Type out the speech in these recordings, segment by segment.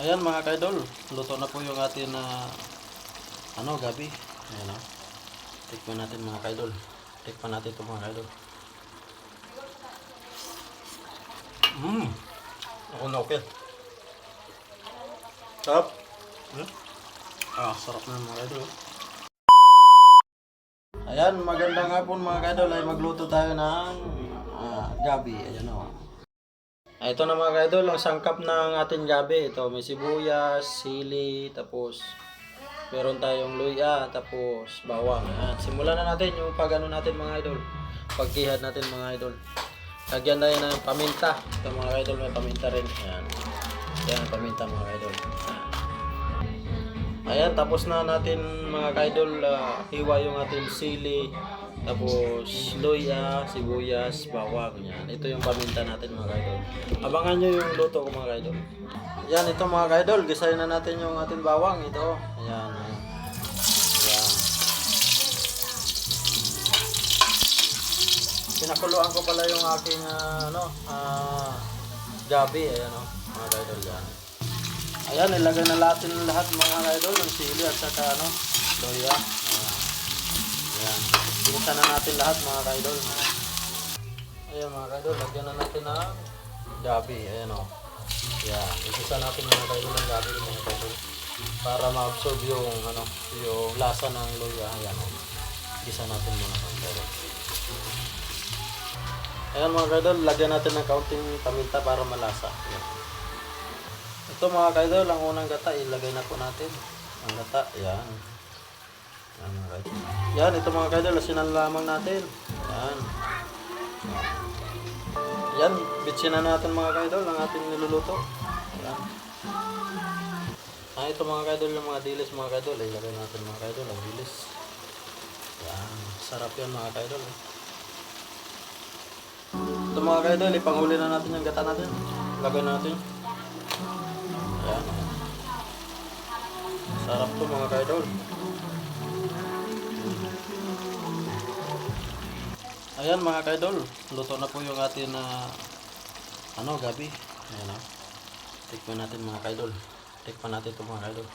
Ayan mga kaidol, luto na po yung atin na gabi. Ayan o. Tikman natin mga kaidol. Tikman natin ito mga kaidol. Ako na okay. Sarap. Sarap na mga kaidol. Ayan, magandang hapon mga kaidol ay magluto tayo ng gabi. Ayan o. Ito na mga kaidol, ang sangkap ng ating gabi. Ito, may sibuyas, sili, tapos meron tayong luya, tapos bawang. Ayan. Simulan na natin yung pag-ano natin mga idol. Pagkihad natin mga idol. Lagyan tayo ng paminta. Ito mga idol, may paminta rin. Ayan. Ayan, paminta mga idol. Ayan, tapos na natin mga idol, hiwa yung ating sili, tapos luya, sibuyas, bawang. Yan. Ito yung paminta natin mga idol. Abangan nyo yung luto ko mga idol. Yan, ito mga idol, gisayin na natin yung ating bawang. Ito. Ayan. Ayan. Pinakuluan ko pala yung aking gabi. Ayan o, mga idol. Yan. Ayan, ilagay na natin lahat mga idol, yung sili at saka luya. Ayan. Buksan na natin lahat mga idol. Ayan mga idol, lagyan na natin ng gabi. Ayan o. Ayan, isusa natin mga idol ng gabi mga idol. Para ma-absorb yung yung lasa ng luya. Ayan o. Gisa natin muna mga idol. Ayan mga idol, lagyan natin ng kaunting paminta para malasa. Ayan. Ito mga kaidol, ang unang gata, ilagay na po natin. Ang gata, yan. Yan mga kaidol. Yan, ito mga kaidol, asinan lamang natin. Yan. Yan, bitsin na natin mga kaidol, ang ating niluluto. Yan. Ito mga kaidol, yung mga dilis mga kaidol, ilagay natin mga kaidol, ang dilis. Yan, sarap yan mga kaidol. Ito mga kaidol, ipanghuli na natin yung gata natin. Lagay natin. Ayan. Sarap to mga kaidol. Ayan mga kaidol, luto na po yung atin na gabi. Ayan o. Tikman natin mga kaidol. Tikman natin ito mga kaidol.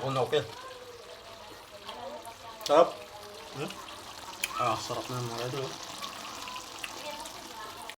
Ako na okay. Sarap. Sarap na mga kaidol.